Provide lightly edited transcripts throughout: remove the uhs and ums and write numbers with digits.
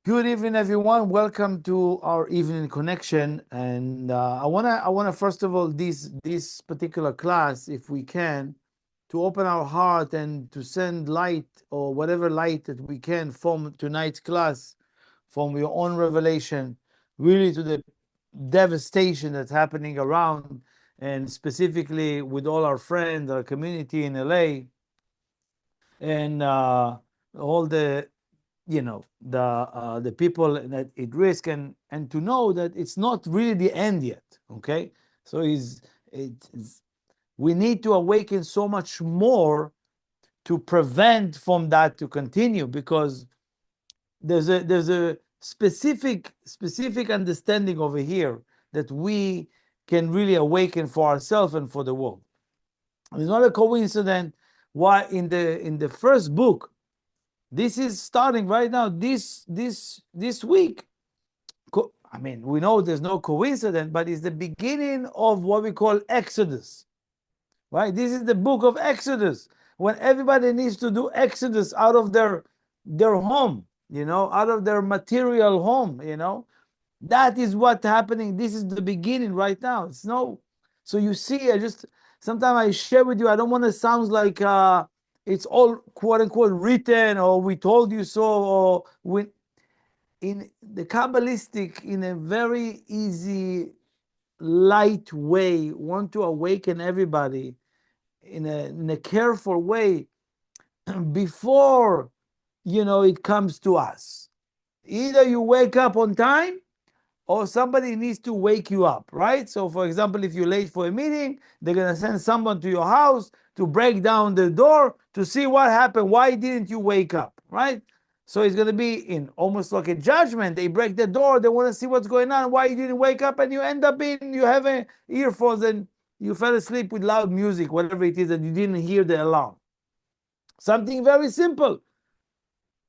Good evening, everyone. Welcome to our evening connection. And I wanna first of all this particular class, if we can, to open our heart and to send light or whatever light that we can from tonight's class, from your own revelation, really to the devastation that's happening around, and specifically with all our friends, our community in LA, and all the the people that at risk, and to know that it's not really the end yet. Okay, so we need to awaken so much more to prevent from that to continue, because there's a specific understanding over here that we can really awaken for ourselves and for the world. It's not a coincidence why in the first book, this is starting right now, this week. I mean, we know there's no coincidence, but it's the beginning of what we call Exodus, right? This is the book of Exodus, when everybody needs to do Exodus out of their home, out of their material home. That is what's happening. This is the beginning right now. So you see, sometimes I share with you. I don't want to sound like it's all quote unquote written, or we told you so, or in the Kabbalistic, in a very easy, light way, want to awaken everybody in a careful way before it comes to us. Either you wake up on time, or somebody needs to wake you up, right? So, for example, if you're late for a meeting, they're going to send someone to your house to break down the door to see what happened. Why didn't you wake up, right? So it's going to be in almost like a judgment. They break the door. They want to see what's going on. Why you didn't wake up? And you end up you have earphones and you fell asleep with loud music, whatever it is, and you didn't hear the alarm. Something very simple.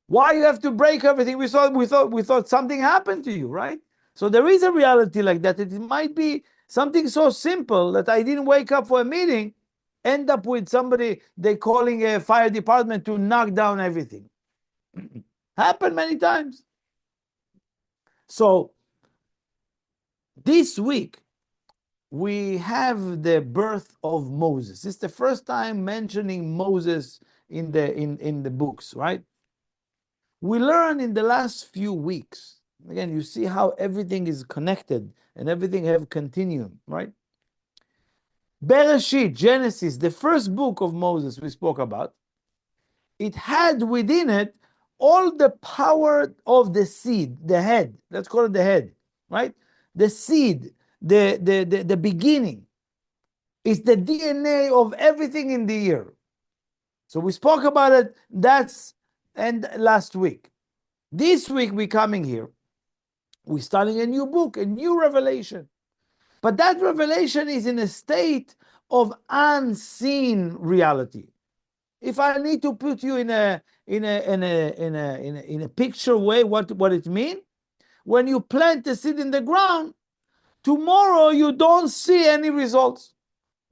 Why you have to break everything? We thought something happened to you, right? So there is a reality like that. It might be something so simple that I didn't wake up for a meeting, end up with somebody, they calling a fire department to knock down everything. Happened many times. So this week we have the birth of Moses. It's the first time mentioning Moses in the books, right? We learned in the last few weeks. Again, you see how everything is connected and everything have continuum, right? Bereshit, Genesis, the first book of Moses we spoke about, it had within it all the power of the seed, the head. Let's call it the head, right? The seed, the beginning. It's the DNA of everything in the year. So we spoke about it. And last week. This week we're coming here. We're starting a new book, a new revelation. But that revelation is in a state of unseen reality. If I need to put you in a picture way, what it means, when you plant the seed in the ground, tomorrow you don't see any results.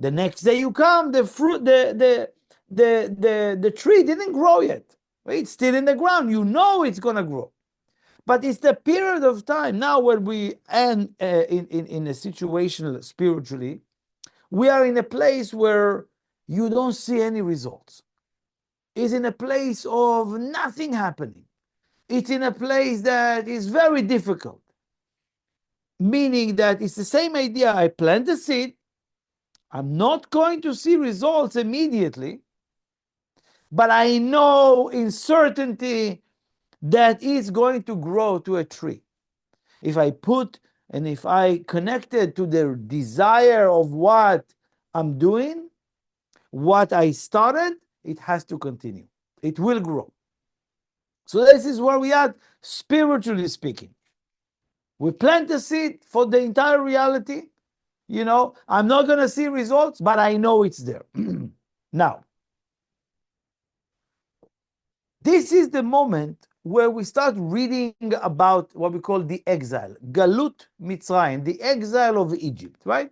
The next day you come, the fruit, the tree didn't grow yet. It's still in the ground. You know it's gonna grow. But it's the period of time now when we end in a situation spiritually, we are in a place where you don't see any results. It's in a place of nothing happening. It's in a place that is very difficult. Meaning that it's the same idea. I plant the seed. I'm not going to see results immediately, but I know in certainty that it's going to grow to a tree. If I connected to the desire of what I'm doing, what I started, it has to continue. It will grow. So this is where we are, spiritually speaking. We plant the seed for the entire reality. I'm not going to see results, but I know it's there. Now, this is the moment where we start reading about what we call the exile, Galut Mitzrayim, the exile of Egypt, right?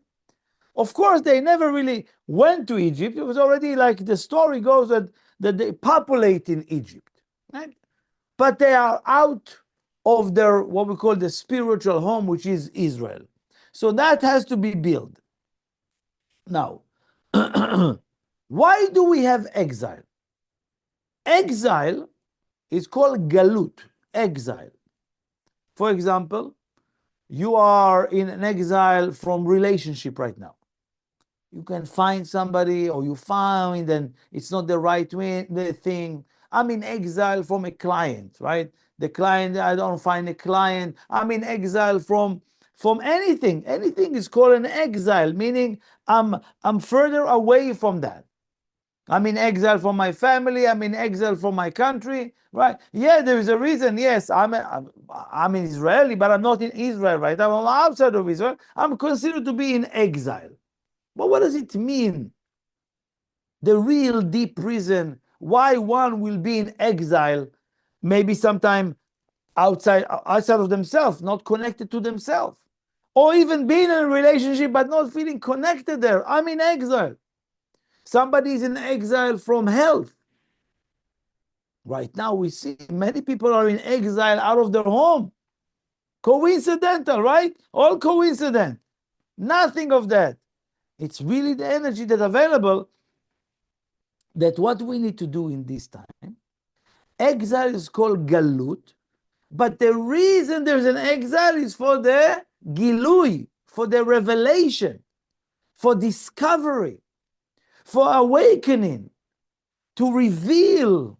Of course, they never really went to Egypt. It was already like the story goes that they populate in Egypt, right? But they are out of their, what we call the spiritual home, which is Israel. So that has to be built. Now, why do we have exile? Exile is called galut, exile. For example, you are in an exile from relationship right now. You can find somebody, or you find and it's not the right way, the thing. I'm in exile from a client, right? The client, I don't find a client. I'm in exile from anything. Anything is called an exile, meaning I'm further away from that. I'm in exile from my family. I'm in exile from my country, right? Yeah, there is a reason. Yes, I'm in Israeli, but I'm not in Israel, right? I'm outside of Israel. I'm considered to be in exile. But what does it mean? The real deep reason why one will be in exile, maybe sometime outside of themselves, not connected to themselves, or even being in a relationship but not feeling connected there. I'm in exile. Somebody is in exile from health. Right now we see many people are in exile out of their home. Coincidental, right? All coincident. Nothing of that. It's really the energy that's available. That what we need to do in this time. Exile is called galut, but the reason there's an exile is for the gilui, for the revelation, for discovery, for awakening, to reveal.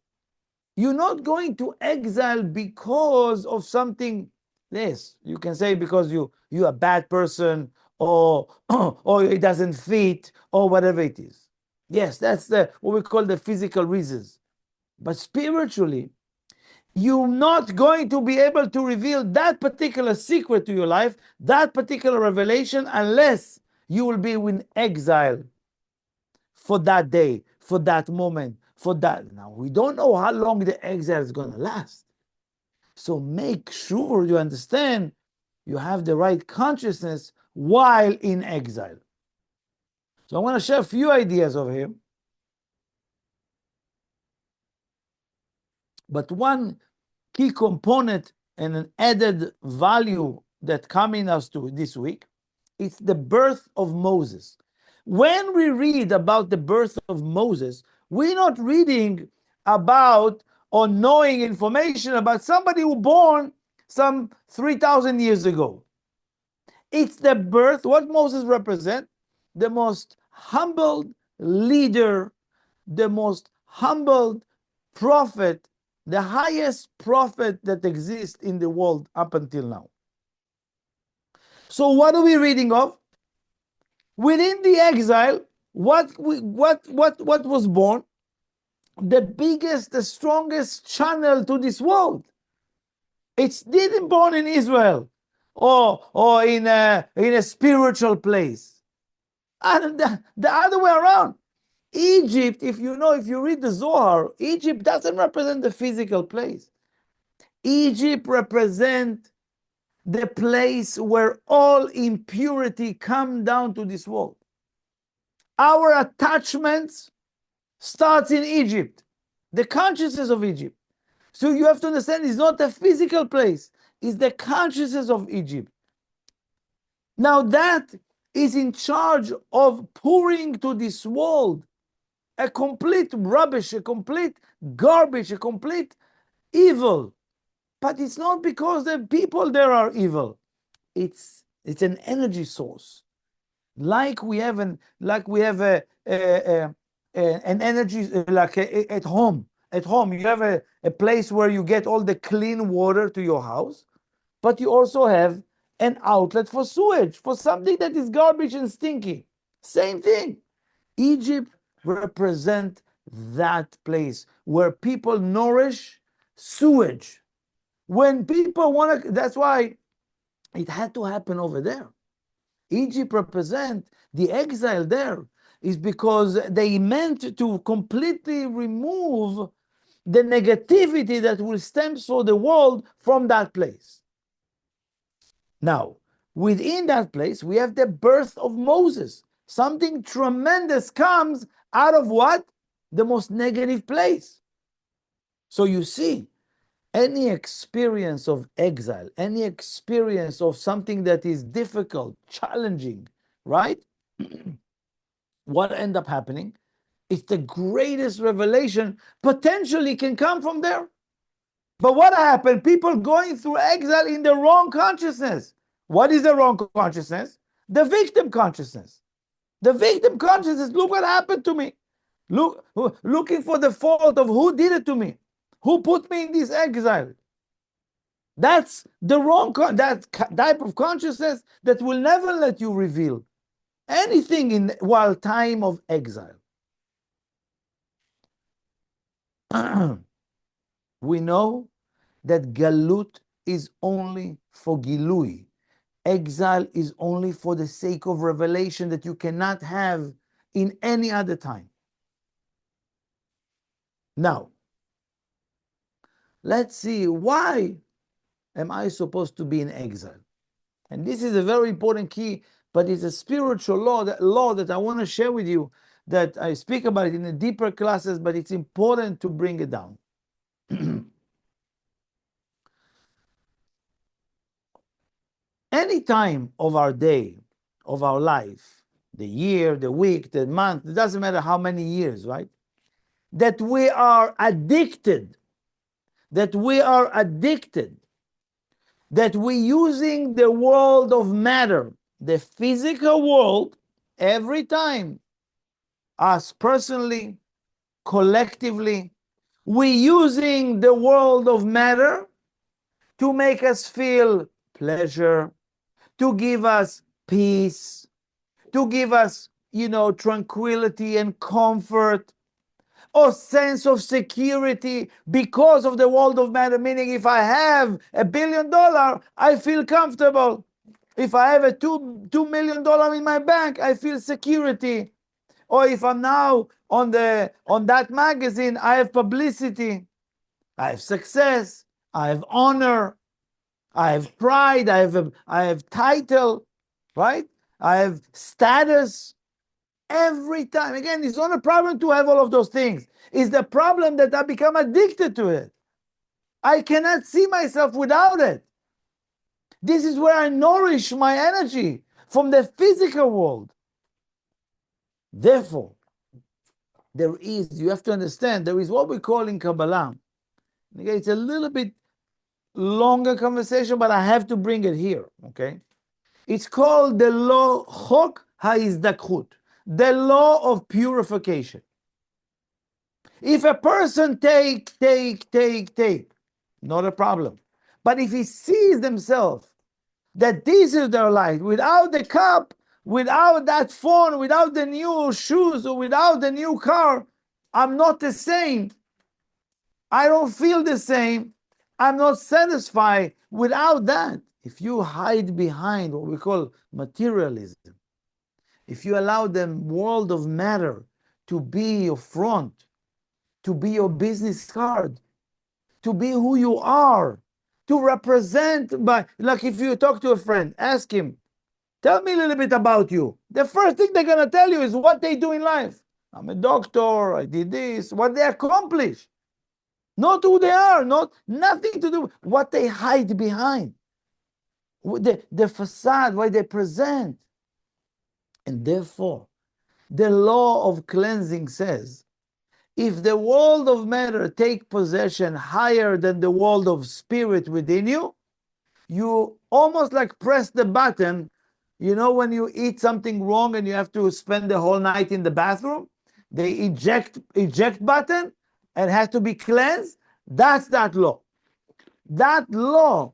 You're not going to exile because of something less. You can say because you're a bad person, or or it doesn't fit, or whatever it is. Yes, that's the what we call the physical reasons. But spiritually, you're not going to be able to reveal that particular secret to your life, that particular revelation, unless you will be in exile for that day, for that moment, for that. Now, we don't know how long the exile is going to last. So make sure you understand you have the right consciousness while in exile. So I want to share a few ideas over here. But one key component and an added value that coming us to this week, it's the birth of Moses. When we read about the birth of Moses, we're not reading about or knowing information about somebody who born some 3,000 years ago. It's the birth, what Moses represents, the most humbled leader, the most humbled prophet, the highest prophet that exists in the world up until now. So what are we reading of? Within the exile, what was born? The biggest, the strongest channel to this world. It didn't born in Israel or in a spiritual place. And the other way around. Egypt, if you read the Zohar, Egypt doesn't represent the physical place. Egypt represents the place where all impurity come down to this world. Our attachments starts in Egypt, the consciousness of Egypt. So you have to understand it's not a physical place, it's the consciousness of Egypt. Now that is in charge of pouring to this world a complete rubbish, a complete garbage, a complete evil. But it's not because the people there are evil. It's an energy source. Like we have an energy like at home. At home, you have a place where you get all the clean water to your house, but you also have an outlet for sewage, for something that is garbage and stinky. Same thing. Egypt represent that place where people nourish sewage. When people want to, that's why it had to happen over there. Egypt represent the exile there is because they meant to completely remove the negativity that will stem for the world from that place. Now, within that place, we have the birth of Moses. Something tremendous comes out of what? The most negative place. So you see, any experience of exile, any experience of something that is difficult, challenging, right? What end up happening? It's the greatest revelation potentially can come from there. But what happened? People going through exile in the wrong consciousness. What is the wrong consciousness? The victim consciousness. The victim consciousness, look what happened to me. Looking for the fault of who did it to me. Who put me in this exile? That's the wrong, that type of consciousness that will never let you reveal anything in while time of exile. We know that galut is only for gilui. Exile is only for the sake of revelation that you cannot have in any other time. Now, let's see, why am I supposed to be in exile? And this is a very important key, but it's a spiritual law that I want to share with you, that I speak about it in the deeper classes, but it's important to bring it down. Any time of our day, of our life, the year, the week, the month, it doesn't matter how many years, right? That we are addicted, that we're using the world of matter, the physical world, every time, us personally, collectively, we're using the world of matter to make us feel pleasure, to give us peace, to give us, tranquility and comfort, or sense of security because of the world of matter. Meaning, if I have $1 billion, I feel comfortable. If I have a $2 million in my bank, I feel security. Or if I'm now on that magazine, I have publicity, I have success, I have honor, I have pride, I have title, right? I have status. Every time, again, it's not a problem to have all of those things. It's the problem that I become addicted to it. I cannot see myself without it. This is where I nourish my energy from the physical world. Therefore, you have to understand, there is what we call in Kabbalah. Okay, it's a little bit longer conversation, but I have to bring it here, okay? It's called the law Chok HaIzdakhut, the law of purification. If a person take, not a problem. But if he sees themselves that this is their life, without the cup, without that phone, without the new shoes, or without the new car, I'm not the same. I don't feel the same. I'm not satisfied without that. If you hide behind what we call materialism, if you allow the world of matter to be your front, to be your business card, to be who you are, to represent by, like if you talk to a friend, ask him, tell me a little bit about you. The first thing they're going to tell you is what they do in life. I'm a doctor, I did this, what they accomplish. Not who they are, nothing to do with what they hide behind. The facade, what they present. And therefore, the law of cleansing says, if the world of matter take possession higher than the world of spirit within you, you almost like press the button. You know when you eat something wrong and you have to spend the whole night in the bathroom? The eject button and has to be cleansed. That's that law. That law,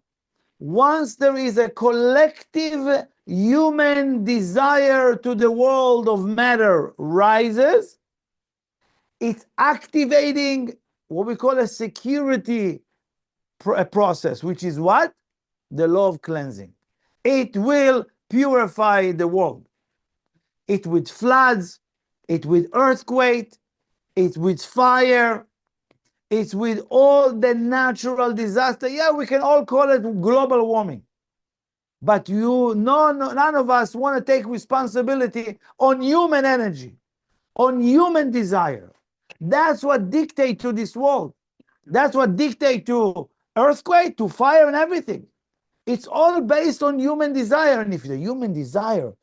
once there is a collective human desire to the world of matter rises, it's activating what we call a security process, which is what? The law of cleansing. It will purify the world. It with floods, it with earthquake, it with fire, it's with all the natural disaster. Yeah, we can all call it global warming. But none of us want to take responsibility on human energy, on human desire. That's what dictates to this world. That's what dictates to earthquake to fire and everything. It's all based on human desire. And if the human desire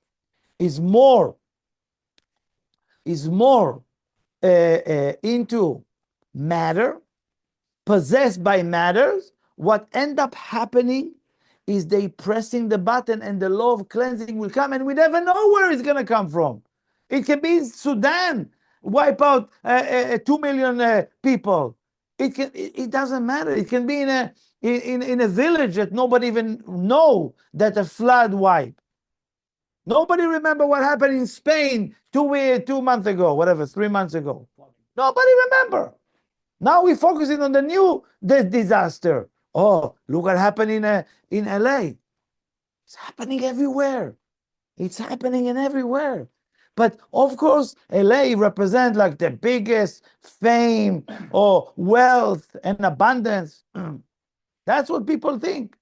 is more into matter, possessed by matters, what end up happening is they pressing the button and the law of cleansing will come, and we never know where it's going to come from. It can be Sudan, wipe out 2 million people. It doesn't matter. It can be in a village that nobody even know that a flood wiped. Nobody remember what happened in Spain 2 months ago, whatever, 3 months ago. Nobody remember. Now we're focusing on the disaster. Oh, look what happened in LA. It's happening everywhere. It's happening in everywhere. But of course, LA represents like the biggest fame or wealth and abundance. That's what people think.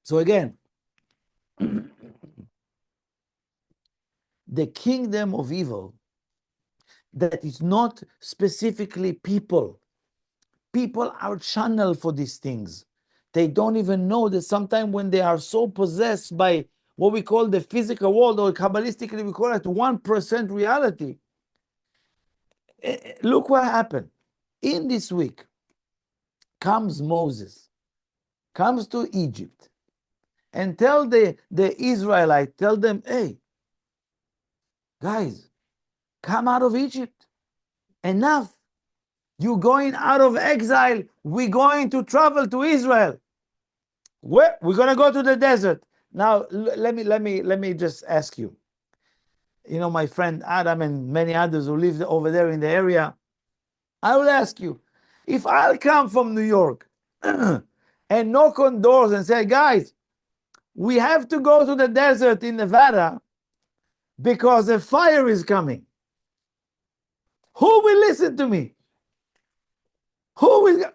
So again, the kingdom of evil that is not specifically people. People are channeled for these things. They don't even know that sometimes when they are so possessed by what we call the physical world, or Kabbalistically we call it 1% reality. Look what happened. In this week comes Moses, comes to Egypt, and tell the Israelites, tell them, hey, guys, come out of Egypt. Enough. You're going out of exile. We're going to travel to Israel. Where? We're going to go to the desert. Now, let me just ask you. You know, my friend Adam and many others who live over there in the area, I will ask you, if I'll come from New York and knock on doors and say, guys, we have to go to the desert in Nevada because a fire is coming. Who will listen to me? Who will?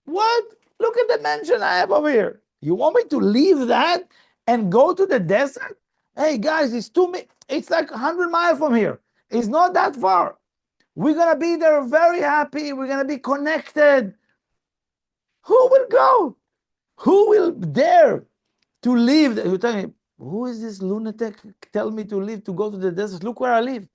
What? Look at the mansion I have over here. You want me to leave that and go to the desert? Hey guys, it's like 100 miles from here. It's not that far. We're gonna be there very happy. We're gonna be connected. Who will go? Who will dare to leave? You tell me, who is this lunatic? Tell me to leave to go to the desert. Look where I live.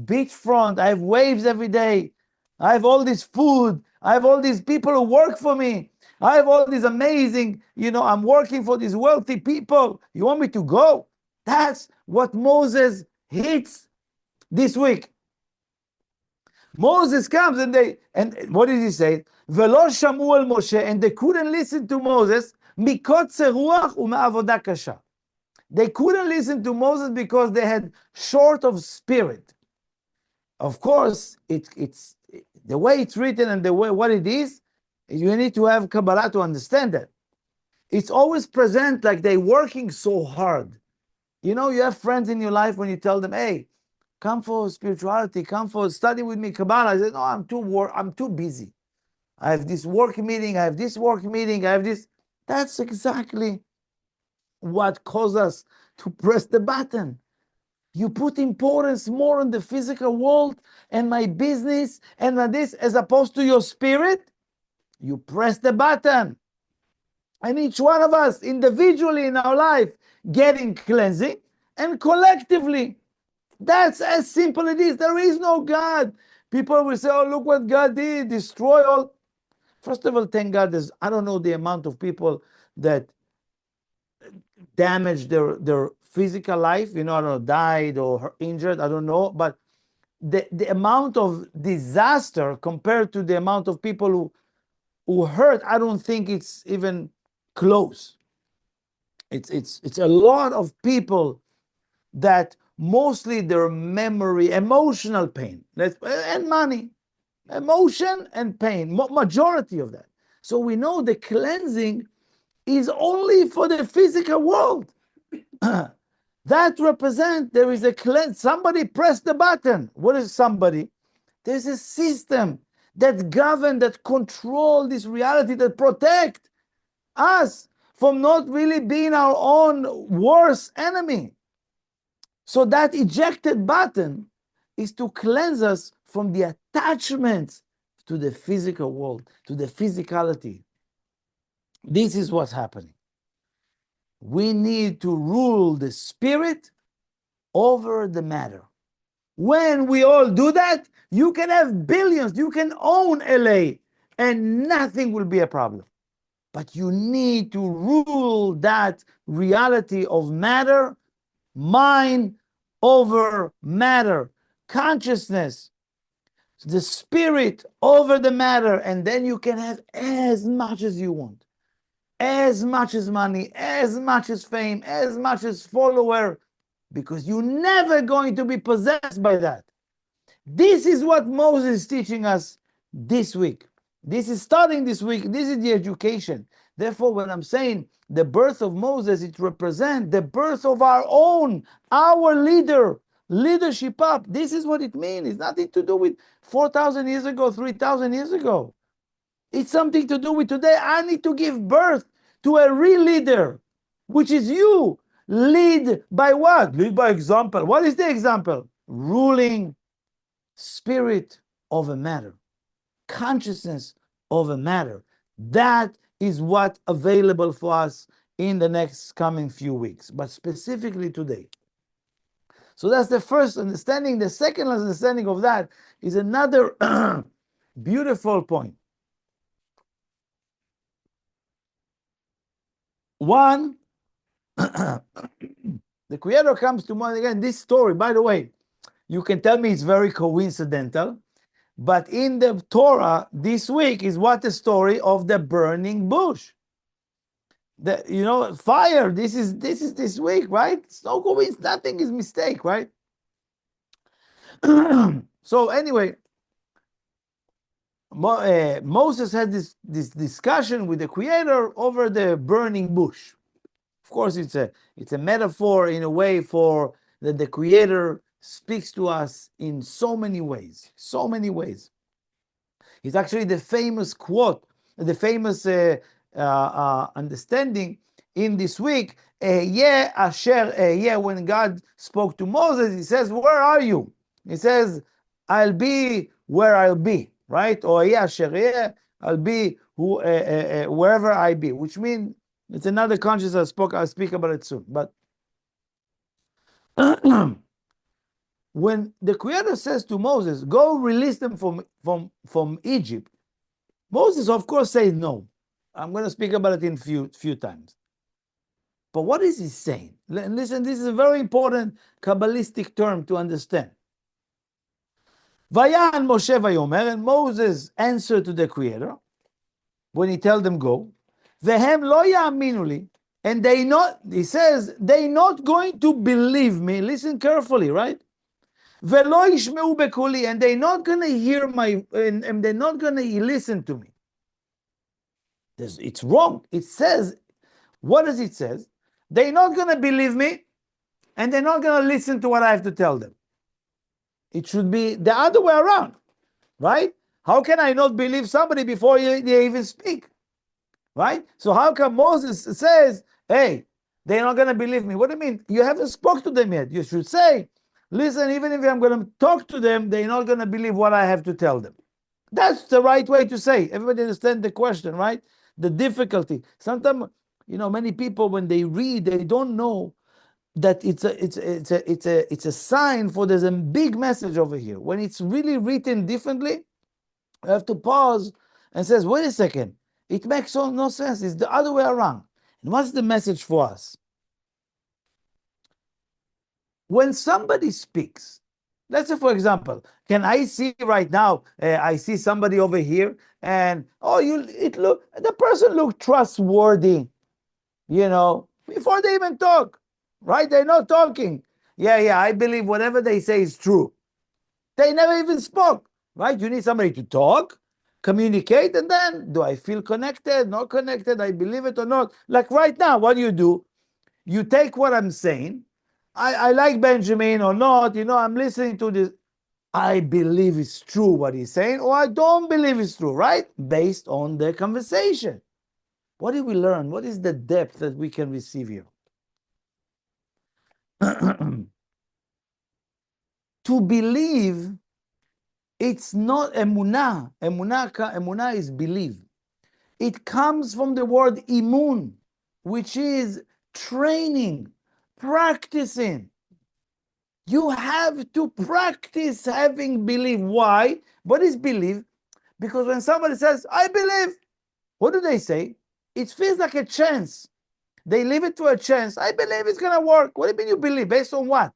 Beachfront. I have waves every day. I have all this food. I have all these people who work for me. I have all these amazing, I'm working for these wealthy people. You want me to go? That's what Moses hits this week. Moses comes and what did he say? Velo shamu el Moshe, and they couldn't listen to Moses. Mikotze ruach u'me'avoda kasha. They couldn't listen to Moses because they had short of spirit. Of course, it's the way it's written and the way what it is, you need to have Kabbalah to understand that. It's always present like they're working so hard. You have friends in your life when you tell them, hey, come for spirituality, come for study with me Kabbalah. I say, no, I'm too busy. I have this work meeting, I have this work meeting, I have this. That's exactly what caused us to press the button. You put importance more on the physical world and my business and my this as opposed to your spirit. You press the button. And each one of us individually in our life getting cleansing and collectively. That's as simple as it is. There is no God. People will say, oh, look what God did, destroy all. First of all, thank God, I don't know the amount of people that damaged their physical life, I don't know, died or injured, I don't know. But the amount of disaster compared to the amount of people who hurt, I don't think it's even close. It's a lot of people that mostly their memory, emotional pain, and money, emotion and pain, majority of that. So we know the cleansing is only for the physical world. That represents there is a cleanse. Somebody pressed the button. What is somebody? There's a system that govern, that control this reality, that protect us from not really being our own worst enemy. So that ejected button is to cleanse us from the attachments to the physical world, to the physicality. This is what's happening. We need to rule the spirit over the matter. When we all do that, you can have billions, you can own LA, and nothing will be a problem. But you need to rule that reality of matter, mind over matter, consciousness, the spirit over the matter, and then you can have as much as you want, as much as money, as much as fame, as much as follower, because you're never going to be possessed by that. This is what Moses is teaching us this week. This is starting this week. This is the education. Therefore, when I'm saying the birth of Moses, it represents the birth of our own, our leadership up. This is what it means. It's nothing to do with 4,000 years ago, 3,000 years ago. It's something to do with today. I need to give birth to a real leader, which is you. Lead by what? Lead by example. What is the example? Ruling spirit of a matter, consciousness of a matter. That is what available for us in the next coming few weeks, but specifically today. So that's the first understanding. The second understanding of that is another beautiful point. One, the Creator comes to mind again. This story, by the way, you can tell me it's very coincidental, but in the Torah this week is what the story of the burning bush. Fire. This is this week, right? It's no coincidence. Nothing is mistake, right? So anyway, Moses had this discussion with the Creator over the burning bush. Of course, it's a metaphor in a way for that the Creator speaks to us in so many ways. So many ways. It's actually the famous quote, the famous understanding in this week. When God spoke to Moses, he says, "Where are you?" He says, "I'll be where I'll be," right? Or I'll be wherever I be, which means it's another consciousness. I'll speak about it soon. But when the Creator says to Moses, "Go release them from Egypt," Moses, of course, says no. I'm going to speak about it in few times. But what is he saying? Listen, this is a very important Kabbalistic term to understand. Vayan Moshe Vayomer, and Moses answered to the Creator when he tells them go. Vehem lo ya'aminu li, and he says, they not going to believe me. Listen carefully, right? Velo yishmeu bekuli, and they're not going to hear and they're not going to listen to me. It's wrong. It says, what does it say? They're not going to believe me, and they're not going to listen to what I have to tell them. It should be the other way around, right? How can I not believe somebody before they even speak, right? So how come Moses says, hey, they're not going to believe me? What do you mean? You haven't spoke to them yet. You should say, listen, even if I'm going to talk to them, they're not going to believe what I have to tell them. That's the right way to say. Everybody understand the question, right? The difficulty. Sometimes, many people when they read, they don't know that it's a sign for there's a big message over here. When it's really written differently, you have to pause and says, wait a second, it makes no sense. It's the other way around. And what's the message for us? When somebody speaks, let's say, for example, can I see right now? I see somebody over here, and the person looked trustworthy, before they even talk, right? They're not talking. Yeah, I believe whatever they say is true. They never even spoke, right? You need somebody to talk, communicate, and then do I feel connected, not connected? I believe it or not? Like right now, what do? You take what I'm saying. I like Benjamin or not, I'm listening to this. I believe it's true what he's saying, or I don't believe it's true, right? Based on the conversation. What did we learn? What is the depth that we can receive here? To believe It's not emunah. Emunah is belief. It comes from the word imun, which is training, practicing. You have to practice having belief. Why? What is belief? Because when somebody says, I believe, what do they say? It feels like a chance. They leave it to a chance. I believe it's going to work. What do you mean you believe? Based on what?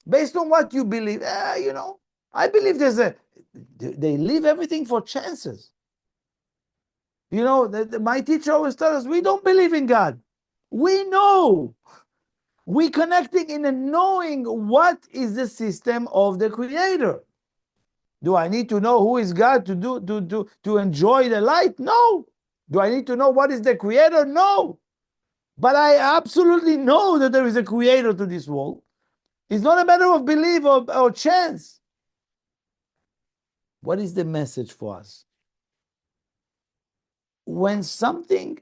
Based on what you believe. I believe they leave everything for chances. My teacher always tells us, we don't believe in God. We know. We connecting in a knowing what is the system of the Creator. Do I need to know who is God to enjoy the light? No. Do I need to know what is the Creator? No. But I absolutely know that there is a Creator to this world. It's not a matter of belief or chance. What is the message for us? When something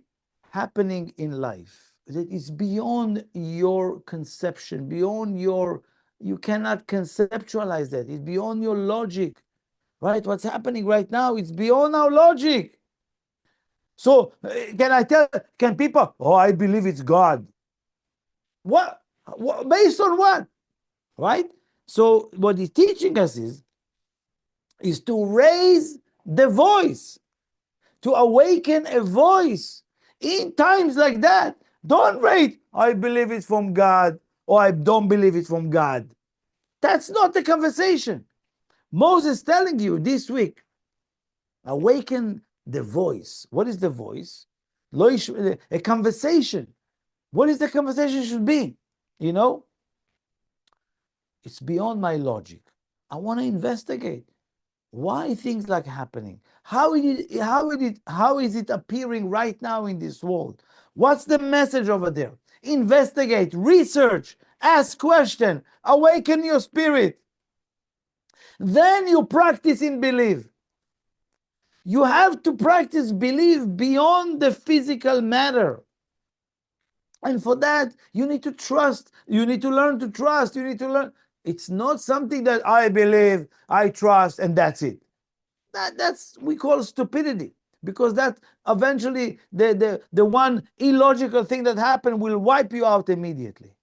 happening in life that is beyond your conception, you cannot conceptualize that. It's beyond your logic, right? What's happening right now, it's beyond our logic. So can people, I believe it's God. What? Based on what? Right? So what he's teaching us is to raise the voice, to awaken a voice in times like that. Don't wait, I believe it's from God, or I don't believe it's from God. That's not the conversation. Moses telling you this week, awaken the voice. What is the voice? A conversation. What is the conversation should be? It's beyond my logic. I want to investigate why things like happening. How is it appearing right now in this world? What's the message over there? Investigate, research, ask question, awaken your spirit. Then you practice in belief. You have to practice belief beyond the physical matter. And for that, you need to trust. You need to learn to trust. You need to learn. It's not something that I believe, I trust, and that's it. That's we call stupidity, because that eventually the one illogical thing that happened will wipe you out immediately.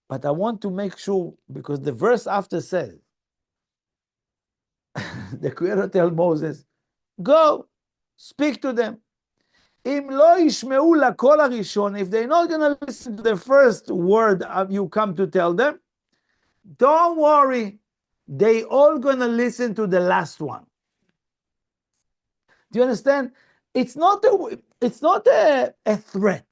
But I want to make sure, because the verse after says, the Creator tells Moses, go, speak to them. If they're not going to listen to the first word you come to tell them, don't worry, they all going to listen to the last one. Do you understand? It's not a threat.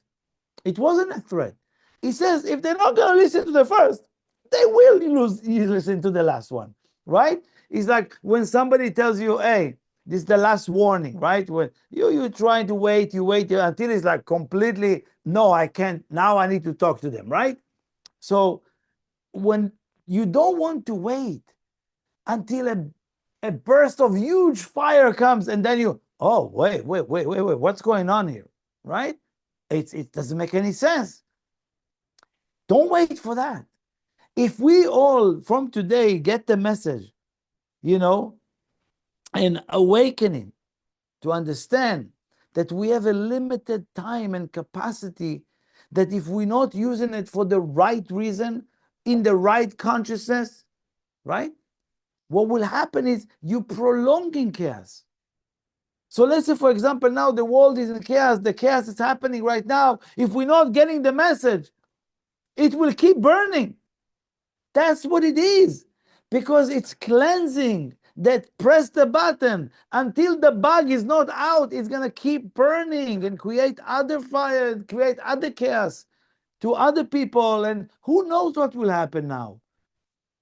It wasn't a threat. He says if they're not going to listen to the first, they will listen to the last one, right? It's like when somebody tells you, hey, this is the last warning, right? When you're trying to wait, you wait until it's like completely, no, I can't, now I need to talk to them, right? So when you don't want to wait until a burst of huge fire comes, and then wait, what's going on here, right? It doesn't make any sense. Don't wait for that. If we all from today get the message, and awakening to understand that we have a limited time and capacity, that if we're not using it for the right reason, in the right consciousness, right? What will happen is you prolonging chaos. So let's say, for example, now the world is in chaos. The chaos is happening right now. If we're not getting the message, it will keep burning. That's what it is. Because it's cleansing. That press the button until the bug is not out, it's going to keep burning and create other fire, create other chaos to other people. And who knows what will happen now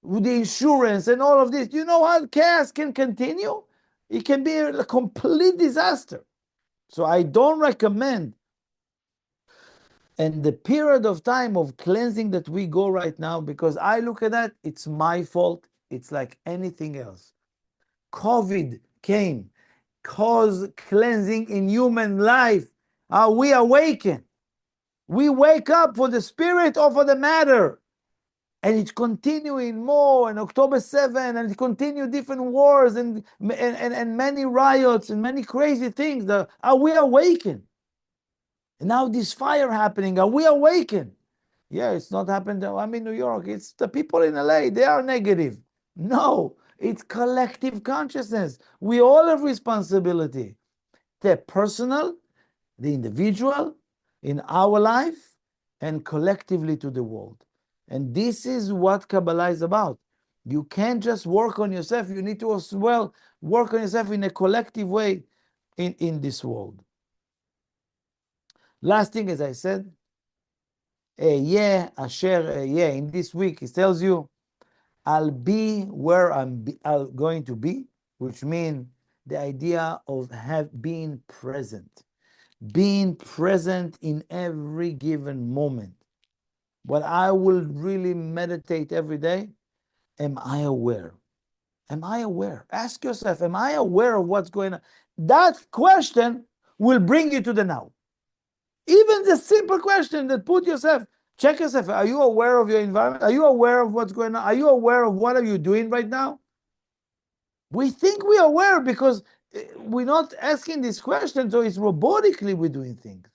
with the insurance and all of this. You know how chaos can continue? It can be a complete disaster. So I don't recommend. And the period of time of cleansing that we go right now, because I look at that, it's my fault. It's like anything else. COVID came, caused cleansing in human life. We awaken. We wake up for the spirit or for the matter. And it's continuing more, and October 7, and it continue different wars and many riots and many crazy things. Are we awakened? And now this fire happening, are we awakened? Yeah, it's not happened. I'm in New York. It's the people in LA. They are negative. No, it's collective consciousness. We all have responsibility. The personal, the individual, in our life, and collectively to the world. And this is what Kabbalah is about. You can't just work on yourself. You need to as well work on yourself in a collective way in this world. Last thing, as I said, in this week, it tells you, I'll be where I'm going to be, which means the idea of being present in every given moment. What I will really meditate every day, am I aware? Am I aware? Ask yourself, am I aware of what's going on? That question will bring you to the now. Even the simple question that check yourself, are you aware of your environment? Are you aware of what's going on? Are you aware of what are you doing right now? We think we're aware because we're not asking this question, so it's robotically we're doing things.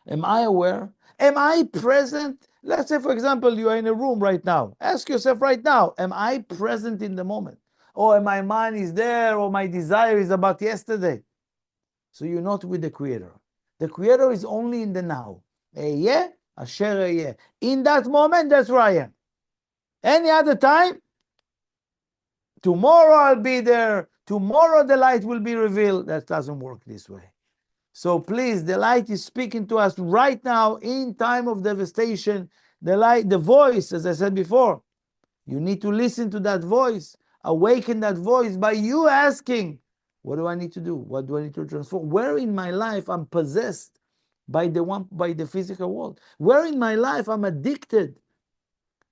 Am I aware? Am I present? Let's say, for example, you are in a room right now. Ask yourself right now, am I present in the moment? Or my mind is there, or my desire is about yesterday? So you're not with the Creator. The Creator is only in the now. In that moment, that's where I am. Any other time, tomorrow I'll be there. Tomorrow the light will be revealed. That doesn't work this way. So please, the light is speaking to us right now in time of devastation. The light, the voice, as I said before, you need to listen to that voice, awaken that voice by you asking, what do I need to do? What do I need to transform? Where in my life I'm possessed by the physical world? Where in my life I'm addicted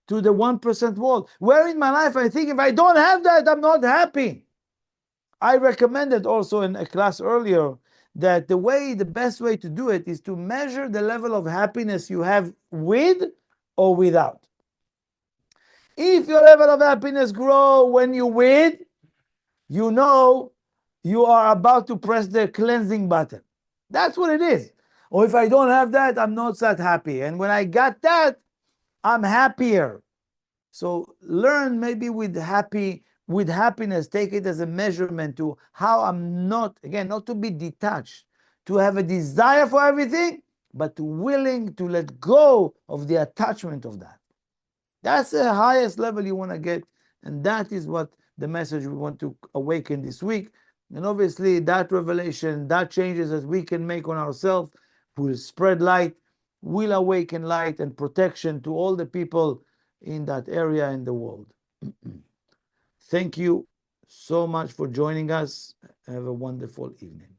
to the 1% world? Where in my life I think if I don't have that, I'm not happy? I recommended also in a class earlier that the best way to do it is to measure the level of happiness you have with or without. If your level of happiness grow when you with, you know you are about to press the cleansing button. That's what it is. Or if I don't have that, I'm not that happy. And when I got that, I'm happier. So learn maybe with happiness, take it as a measurement to how I'm not to be detached, to have a desire for everything, but willing to let go of the attachment of that. That's the highest level you want to get, and that is what the message we want to awaken this week. And obviously that revelation, that changes that we can make on ourselves will spread light, will awaken light and protection to all the people in that area in the world. Thank you so much for joining us. Have a wonderful evening.